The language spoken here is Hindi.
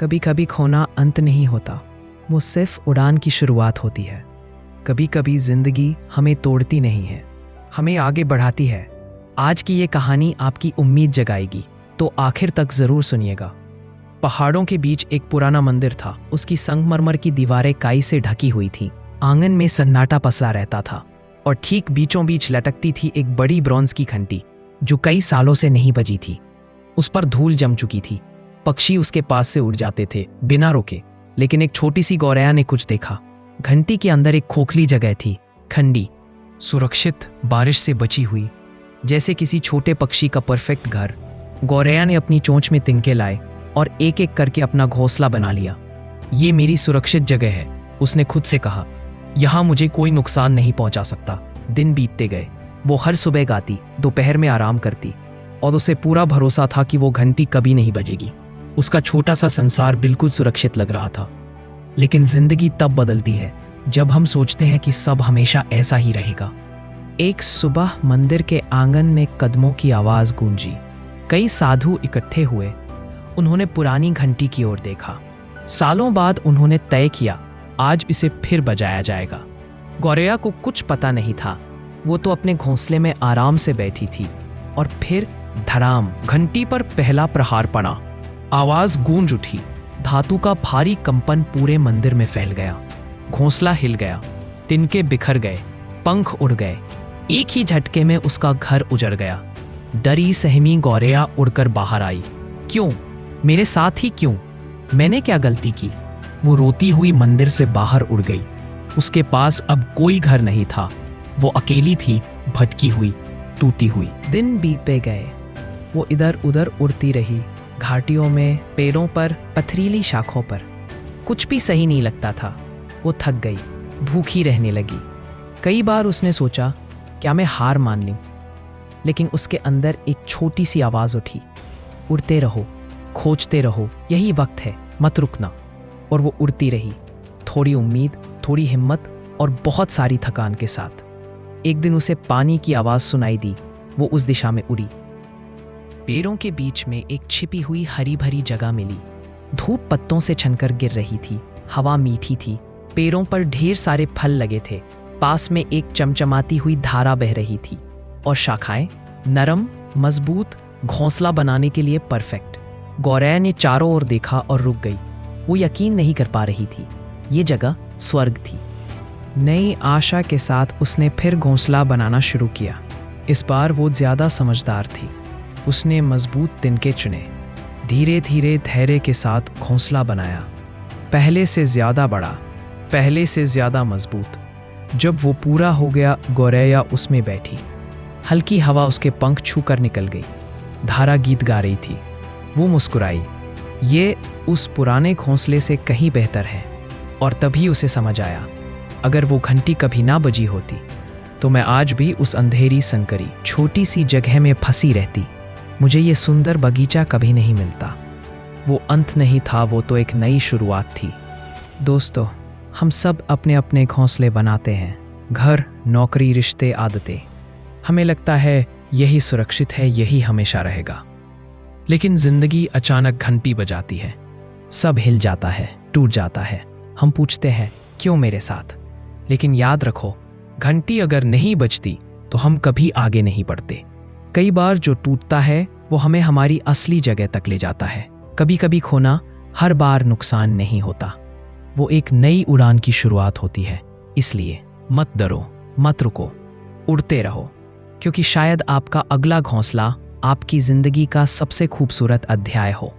कभी कभी खोना अंत नहीं होता, वो सिर्फ उड़ान की शुरुआत होती है। कभी कभी जिंदगी हमें तोड़ती नहीं है, हमें आगे बढ़ाती है। आज की ये कहानी आपकी उम्मीद जगाएगी, तो आखिर तक जरूर सुनिएगा। पहाड़ों के बीच एक पुराना मंदिर था। उसकी संगमरमर की दीवारें काई से ढकी हुई थीं। आंगन में सन्नाटा पसरा रहता था और ठीक बीचों बीच लटकती थी एक बड़ी ब्रॉन्ज की घंटी, जो कई सालों से नहीं बजी थी। उस पर धूल जम चुकी थी, पक्षी उसके पास से उड़ जाते थे बिना रुके। लेकिन एक छोटी सी गौरैया ने कुछ देखा। घंटी के अंदर एक खोखली जगह थी, खंडी, सुरक्षित, बारिश से बची हुई, जैसे किसी छोटे पक्षी का परफेक्ट घर। गौरैया ने अपनी चोंच में तिनके लाए और एक एक करके अपना घोंसला बना लिया। ये मेरी सुरक्षित जगह है, उसने खुद से कहा। यहाँ मुझे कोई नुकसान नहीं पहुंचा सकता। दिन बीतते गए। वो हर सुबह गाती, दोपहर में आराम करती और उसे पूरा भरोसा था कि वो घंटी कभी नहीं बजेगी। उसका छोटा सा संसार बिल्कुल सुरक्षित लग रहा था। लेकिन जिंदगी तब बदलती है जब हम सोचते हैं कि सब हमेशा ऐसा ही रहेगा। एक सुबह मंदिर के आंगन में कदमों की आवाज गूंजी। कई साधु इकट्ठे हुए। उन्होंने पुरानी घंटी की ओर देखा। सालों बाद उन्होंने तय किया, आज इसे फिर बजाया जाएगा। गौरैया को कुछ पता नहीं था। वो तो अपने घोंसले में आराम से बैठी थी और फिर धड़ाम, घंटी पर पहला प्रहार पड़ा। आवाज गूंज उठी। धातु का भारी कंपन पूरे मंदिर में फैल गया। घोंसला हिल गया, तिनके बिखर गए, पंख उड़ गए। एक ही झटके में उसका घर उजड़ गया। डरी सहमी गौरैया उड़कर बाहर आई। क्यों? मेरे साथ ही क्यों? मैंने क्या गलती की? वो रोती हुई मंदिर से बाहर उड़ गई। उसके पास अब कोई घर नहीं था। वो अकेली थी, भटकी हुई, टूटी हुई। दिन बीतते गए। वो इधर उधर उड़ती रही, घाटियों में, पेड़ों पर, पथरीली शाखों पर। कुछ भी सही नहीं लगता था। वो थक गई, भूखी रहने लगी। कई बार उसने सोचा, क्या मैं हार मान लूं? लेकिन उसके अंदर एक छोटी सी आवाज उठी, उड़ते रहो, खोजते रहो, यही वक्त है, मत रुकना। और वो उड़ती रही, थोड़ी उम्मीद, थोड़ी हिम्मत और बहुत सारी थकान के साथ। एक दिन उसे पानी की आवाज सुनाई दी। वो उस दिशा में उड़ी। पेड़ों के बीच में एक छिपी हुई हरी भरी जगह मिली। धूप पत्तों से छनकर गिर रही थी, हवा मीठी थी, पेड़ों पर ढेर सारे फल लगे थे। पास में एक चमचमाती हुई धारा बह रही थी और शाखाएं नरम, मजबूत, घोंसला बनाने के लिए परफेक्ट। गौरैया ने चारों ओर देखा और रुक गई। वो यकीन नहीं कर पा रही थी। ये जगह स्वर्ग थी। नई आशा के साथ उसने फिर घोंसला बनाना शुरू किया। इस बार वो ज्यादा समझदार थी। उसने मजबूत तिनके चुने, धीरे धीरे धैर्य के साथ घोंसला बनाया। पहले से ज्यादा बड़ा, पहले से ज्यादा मजबूत। जब वो पूरा हो गया, गौरैया उसमें बैठी। हल्की हवा उसके पंख छू कर निकल गई। धारा गीत गा रही थी। वो मुस्कुराई। ये उस पुराने घोंसले से कहीं बेहतर है। और तभी उसे समझ आया, अगर वो घंटी कभी ना बजी होती तो मैं आज भी उस अंधेरी संकरी छोटी सी जगह में फंसी रहती। मुझे ये सुंदर बगीचा कभी नहीं मिलता। वो अंत नहीं था, वो तो एक नई शुरुआत थी। दोस्तों, हम सब अपने अपने घोंसले बनाते हैं। घर, नौकरी, रिश्ते, आदतें। हमें लगता है यही सुरक्षित है, यही हमेशा रहेगा। लेकिन जिंदगी अचानक घंटी बजाती है। सब हिल जाता है, टूट जाता है। हम पूछते हैं, क्यों मेरे साथ? लेकिन याद रखो, घंटी अगर नहीं बजती तो हम कभी आगे नहीं बढ़ते। कई बार जो टूटता है वो हमें हमारी असली जगह तक ले जाता है। कभी कभी खोना हर बार नुकसान नहीं होता, वो एक नई उड़ान की शुरुआत होती है। इसलिए मत डरो, मत रुको, उड़ते रहो, क्योंकि शायद आपका अगला घोंसला आपकी जिंदगी का सबसे खूबसूरत अध्याय हो।